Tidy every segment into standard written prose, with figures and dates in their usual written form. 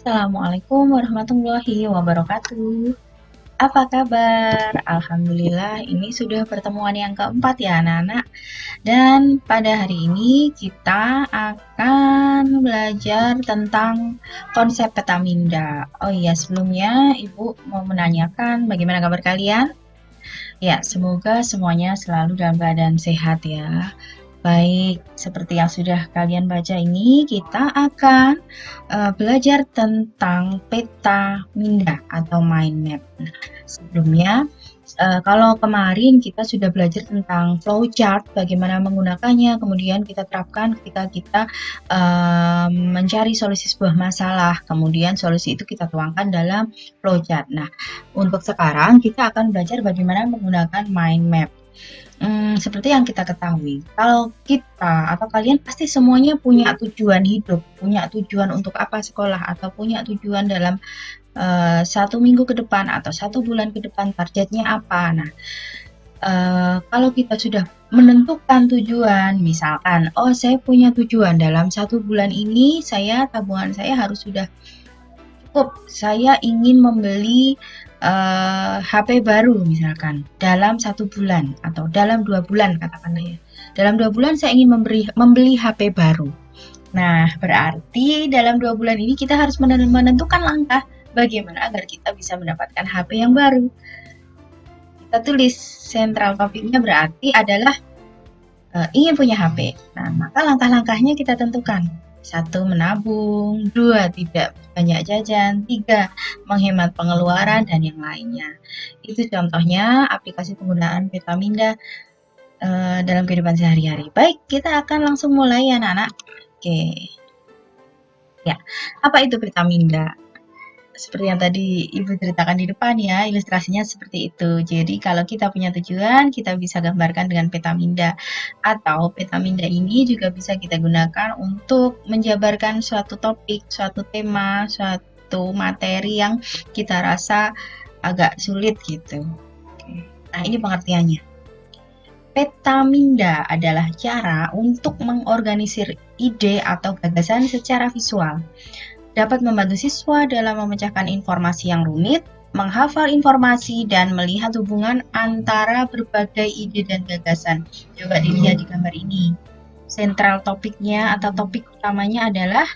Assalamualaikum warahmatullahi wabarakatuh. Apa kabar? Alhamdulillah, ini sudah pertemuan yang keempat ya anak-anak. Dan pada hari ini kita akan belajar tentang konsep peta minda. Oh iya, sebelumnya Ibu mau menanyakan bagaimana kabar kalian? Ya, semoga semuanya selalu dalam keadaan sehat ya. Baik, seperti yang sudah kalian baca ini, kita akan belajar tentang peta minda atau mind map. Nah, sebelumnya, kalau kemarin kita sudah belajar tentang flowchart, bagaimana menggunakannya, kemudian kita terapkan ketika kita mencari solusi sebuah masalah, kemudian solusi itu kita tuangkan dalam flowchart. Nah, untuk sekarang kita akan belajar bagaimana menggunakan mind map. Seperti yang kita ketahui, kalau kita atau kalian pasti semuanya punya tujuan hidup, punya tujuan untuk apa sekolah, atau punya tujuan dalam 1 minggu ke depan atau 1 bulan ke depan targetnya apa. Nah, kalau kita sudah menentukan tujuan, misalkan, oh saya punya tujuan dalam 1 bulan ini tabungan saya harus sudah cukup, saya ingin membeli HP baru misalkan dalam 1 bulan atau dalam 2 bulan katakanlah ya. Dalam 2 bulan saya ingin membeli HP baru. Nah, berarti dalam 2 bulan ini kita harus menentukan langkah bagaimana agar kita bisa mendapatkan HP yang baru. Kita tulis sentral topiknya berarti adalah ingin punya HP. Nah, maka langkah-langkahnya kita tentukan. 1. Menabung, 2. Tidak banyak jajan, 3. Menghemat pengeluaran, dan yang lainnya. Itu contohnya aplikasi penggunaan peta minda dalam kehidupan sehari-hari. Baik, kita akan langsung mulai ya anak-anak. Oke. Ya, apa itu peta minda? Seperti yang tadi Ibu ceritakan di depan ya, ilustrasinya seperti itu. Jadi kalau kita punya tujuan, kita bisa gambarkan dengan peta minda. Atau peta minda ini juga bisa kita gunakan untuk menjabarkan suatu topik, suatu tema, suatu materi yang kita rasa agak sulit gitu. Nah, ini pengertiannya. Peta minda adalah cara untuk mengorganisir ide atau gagasan secara visual. Dapat membantu siswa dalam memecahkan informasi yang rumit, menghafal informasi, dan melihat hubungan antara berbagai ide dan gagasan. Coba dilihat di gambar ini. Sentral topiknya atau topik utamanya adalah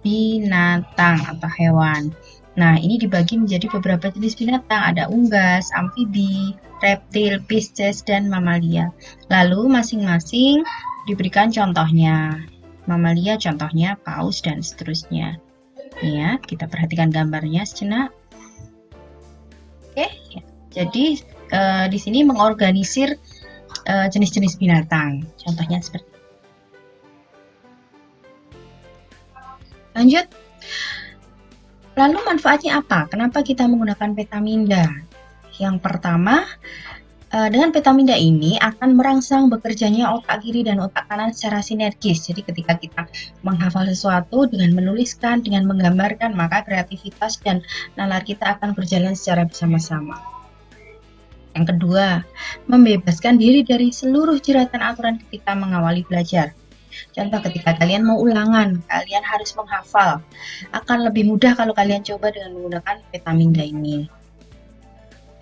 binatang atau hewan. Nah, ini dibagi menjadi beberapa jenis binatang. Ada unggas, amfibi, reptil, pisces, dan mamalia. Lalu masing-masing diberikan contohnya. Mamalia contohnya paus dan seterusnya. Ya, kita perhatikan gambarnya sejenak. Oke, ya. Jadi di sini mengorganisir jenis-jenis binatang. Contohnya seperti ini. Lanjut. Lalu manfaatnya apa? Kenapa kita menggunakan peta minda? Yang pertama, dengan peta minda ini akan merangsang bekerjanya otak kiri dan otak kanan secara sinergis. Jadi ketika kita menghafal sesuatu dengan menuliskan, dengan menggambarkan, maka kreativitas dan nalar kita akan berjalan secara bersama-sama. Yang kedua, membebaskan diri dari seluruh jeratan aturan ketika mengawali belajar. Contoh ketika kalian mau ulangan, kalian harus menghafal. Akan lebih mudah kalau kalian coba dengan menggunakan peta minda ini.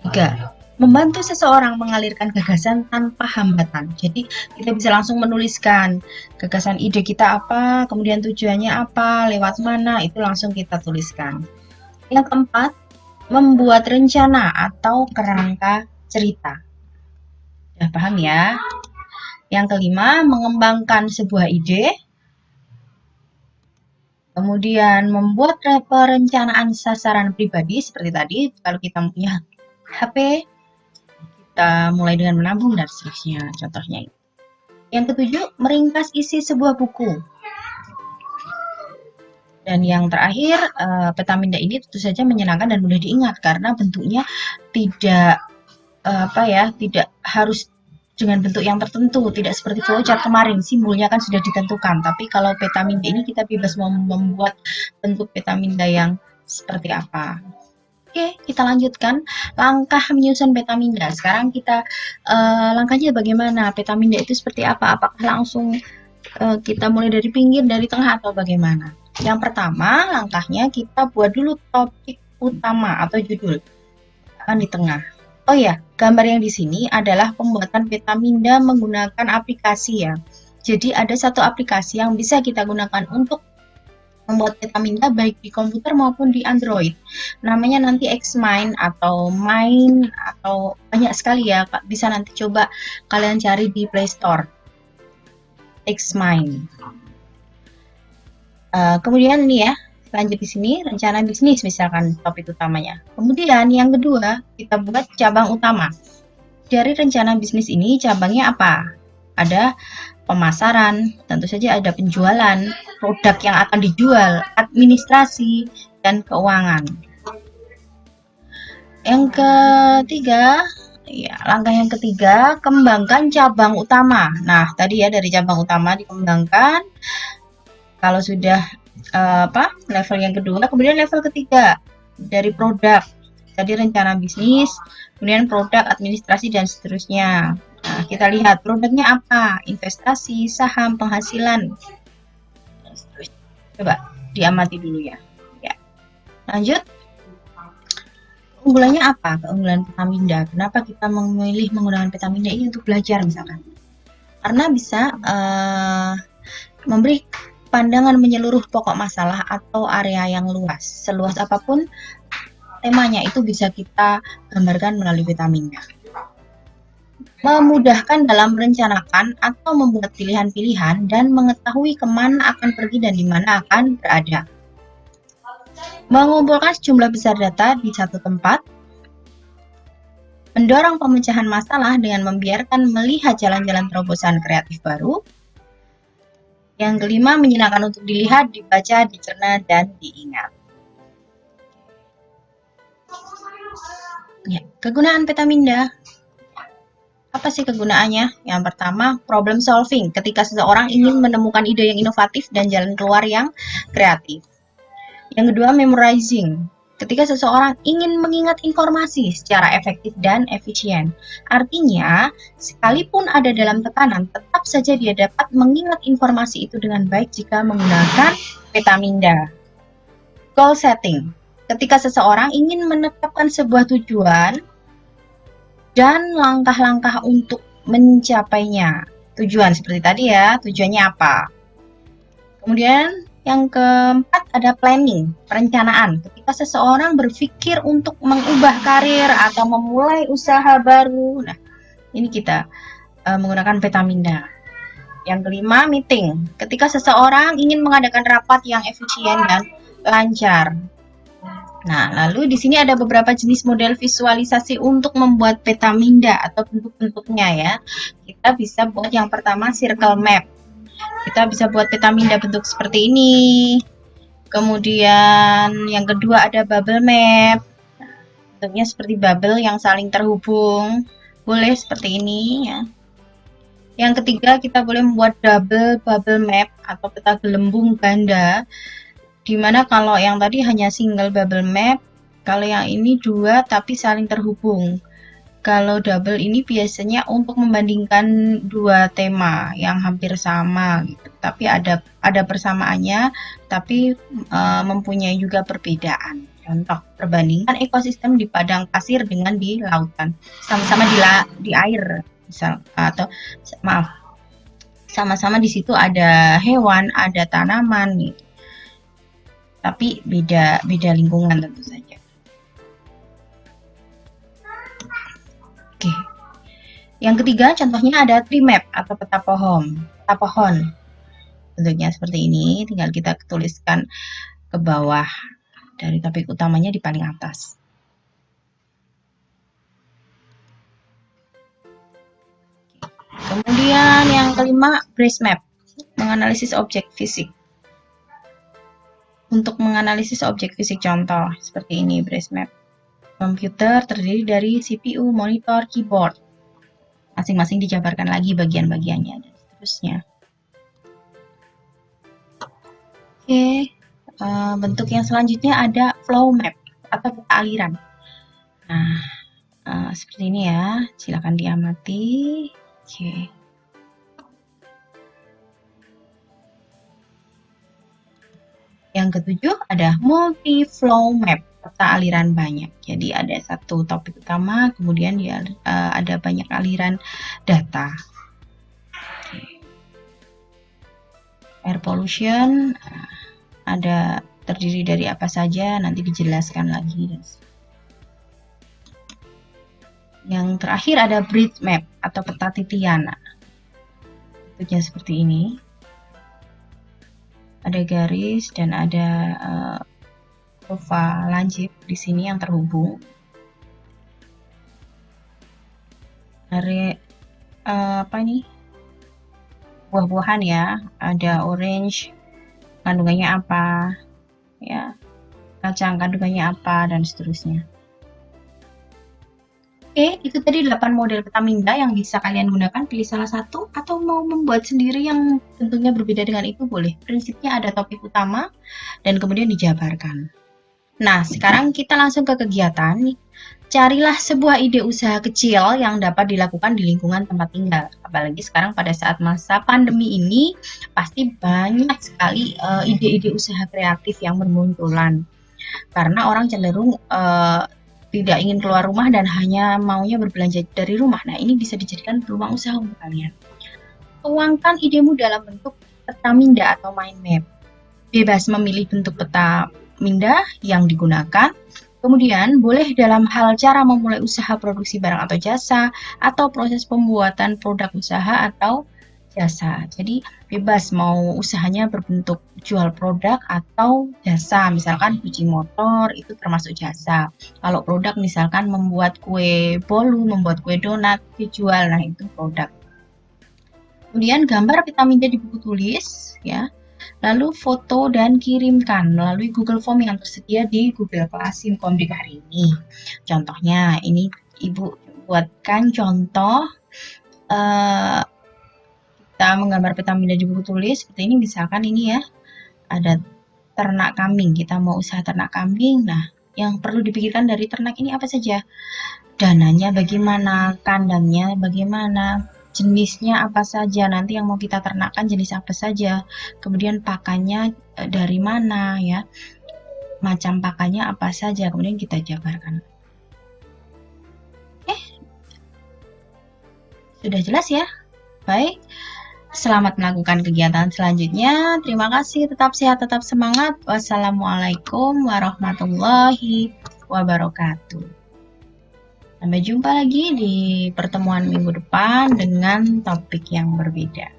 3. Membantu seseorang mengalirkan gagasan tanpa hambatan. Jadi kita bisa langsung menuliskan gagasan ide kita apa, kemudian tujuannya apa, lewat mana, itu langsung kita tuliskan. Yang keempat, membuat rencana atau kerangka cerita. Sudah paham ya? Yang kelima, mengembangkan sebuah ide. Kemudian membuat perencanaan sasaran pribadi seperti tadi, kalau kita punya HP, kita mulai dengan menabung dan seterusnya, contohnya. Yang ketujuh, meringkas isi sebuah buku. Dan yang terakhir, peta minda ini tentu saja menyenangkan dan mudah diingat karena bentuknya tidak tidak harus dengan bentuk yang tertentu, tidak seperti flowchart kemarin, simbolnya kan sudah ditentukan. Tapi kalau peta minda ini kita bebas membuat bentuk peta minda yang seperti apa. Oke, kita lanjutkan langkah menyusun peta minda. Sekarang kita langkahnya bagaimana? Peta minda itu seperti apa? Apakah langsung kita mulai dari pinggir, dari tengah, atau bagaimana? Yang pertama, langkahnya kita buat dulu topik utama atau judul, akan di tengah. Oh ya, gambar yang di sini adalah pembuatan peta minda menggunakan aplikasi ya. Jadi ada satu aplikasi yang bisa kita gunakan untuk membuat peta minda baik di komputer maupun di Android. Namanya nanti Xmind atau Mind atau banyak sekali ya. Bisa nanti coba kalian cari di Play Store. Xmind. Kemudian ini ya, lanjut di sini rencana bisnis misalkan topik utamanya. Kemudian yang kedua kita buat cabang utama. Dari rencana bisnis ini cabangnya apa? Ada pemasaran, tentu saja ada penjualan, produk yang akan dijual, administrasi, dan keuangan. Yang ketiga, ya, langkah yang ketiga, kembangkan cabang utama. Nah, tadi ya dari cabang utama dikembangkan. Kalau sudah level yang kedua, kemudian level ketiga dari produk. Tadi rencana bisnis, kemudian produk, administrasi, dan seterusnya. Nah, kita lihat produknya apa, investasi, saham, penghasilan. Coba diamati dulu ya. Lanjut. Keunggulannya apa? Keunggulan Petaminda. Kenapa kita memilih menggunakan Petaminda ini untuk belajar misalkan? Karena bisa memberi pandangan menyeluruh pokok masalah atau area yang luas. Seluas apapun temanya itu bisa kita gambarkan melalui peta minda. Memudahkan dalam merencanakan atau membuat pilihan-pilihan dan mengetahui kemana akan pergi dan di mana akan berada. Mengumpulkan sejumlah besar data di satu tempat. Mendorong pemecahan masalah dengan membiarkan melihat jalan-jalan terobosan kreatif baru. Yang kelima, menyenangkan untuk dilihat, dibaca, dicerna, dan diingat. Ya, kegunaan Petaminda. Apa sih kegunaannya? Yang pertama, problem solving. Ketika seseorang ingin menemukan ide yang inovatif dan jalan keluar yang kreatif. Yang kedua, memorizing. Ketika seseorang ingin mengingat informasi secara efektif dan efisien. Artinya, sekalipun ada dalam tekanan, tetap saja dia dapat mengingat informasi itu dengan baik jika menggunakan Petaminda. Goal setting. Ketika seseorang ingin menetapkan sebuah tujuan dan langkah-langkah untuk mencapainya. Tujuan seperti tadi ya, tujuannya apa? Kemudian yang keempat ada planning, perencanaan. Ketika seseorang berpikir untuk mengubah karir atau memulai usaha baru. Nah, ini kita menggunakan Petaminda. Yang kelima, meeting. Ketika seseorang ingin mengadakan rapat yang efisien dan lancar. Nah, lalu di sini ada beberapa jenis model visualisasi untuk membuat Petaminda atau bentuk-bentuknya ya. Kita bisa buat yang pertama circle map. Kita bisa buat Petaminda bentuk seperti ini. Kemudian yang kedua ada bubble map. Bentuknya seperti bubble yang saling terhubung. Boleh seperti ini ya. Yang ketiga kita boleh membuat double bubble map atau peta gelembung ganda. Dimana kalau yang tadi hanya single bubble map, kalau yang ini dua tapi saling terhubung. Kalau double ini biasanya untuk membandingkan dua tema yang hampir sama gitu. Tapi ada persamaannya, tapi mempunyai juga perbedaan. Contoh, perbandingan ekosistem di padang pasir dengan di lautan. Sama-sama di air, misal, atau maaf, sama-sama di situ ada hewan, ada tanaman gitu. Tapi beda lingkungan tentu saja. Oke. Yang ketiga contohnya ada tree map atau peta pohon. Peta pohon. Bentuknya seperti ini, tinggal kita tuliskan ke bawah dari topik utamanya di paling atas. Kemudian yang kelima, brace map, menganalisis objek fisik. Untuk menganalisis objek fisik contoh seperti ini brace map. Komputer terdiri dari CPU, monitor, keyboard. Masing-masing dijabarkan lagi bagian-bagiannya dan seterusnya. Oke, bentuk yang selanjutnya ada flow map atau peta aliran. Nah, seperti ini ya, silakan diamati. Oke. Yang ketujuh ada multi-flow map, peta aliran banyak. Jadi ada satu topik utama, kemudian dia ada banyak aliran data. Air pollution ada terdiri dari apa saja, nanti dijelaskan lagi. Yang terakhir ada bridge map atau peta titian. Bentuknya seperti ini. Ada garis dan ada kurva lancip di sini yang terhubung. Dari apa ini? Buah-buahan ya, ada orange, kandungannya apa, ya, kacang kandungannya apa, dan seterusnya. Oke, itu tadi 8 model peta minda yang bisa kalian gunakan, pilih salah satu, atau mau membuat sendiri yang tentunya berbeda dengan itu boleh. Prinsipnya ada topik utama, dan kemudian dijabarkan. Nah, sekarang kita langsung ke kegiatan nih. Carilah sebuah ide usaha kecil yang dapat dilakukan di lingkungan tempat tinggal. Apalagi sekarang pada saat masa pandemi ini, pasti banyak sekali ide-ide usaha kreatif yang bermunculan. Karena orang cenderung tidak ingin keluar rumah dan hanya maunya berbelanja dari rumah. Nah, ini bisa dijadikan peluang usaha untuk kalian. Tuangkan idemu dalam bentuk peta minda atau mind map. Bebas memilih bentuk peta minda yang digunakan. Kemudian, boleh dalam hal cara memulai usaha produksi barang atau jasa, atau proses pembuatan produk usaha atau jasa. Jadi, bebas mau usahanya berbentuk jual produk atau jasa. Misalkan cuci motor, itu termasuk jasa. Kalau produk misalkan membuat kue bolu, membuat kue donat, dijual, nah itu produk. Kemudian, gambar peta minda di buku tulis, ya. Lalu foto dan kirimkan melalui Google Form yang tersedia di Google Classroom Komdik hari ini. Contohnya, ini Ibu buatkan contoh kita menggambar peta minda di buku tulis. Seperti ini, misalkan ini ya, ada ternak kambing. Kita mau usaha ternak kambing. Nah, yang perlu dipikirkan dari ternak ini apa saja? Dananya bagaimana, kandangnya bagaimana, jenisnya apa saja, nanti yang mau kita ternakkan jenis apa saja, kemudian pakannya dari mana ya, macam pakannya apa saja, kemudian kita jabarkan. Oke, sudah jelas ya? Baik, selamat melakukan kegiatan selanjutnya. Terima kasih, tetap sehat, tetap semangat. Wassalamualaikum warahmatullahi wabarakatuh. Sampai jumpa lagi di pertemuan minggu depan dengan topik yang berbeda.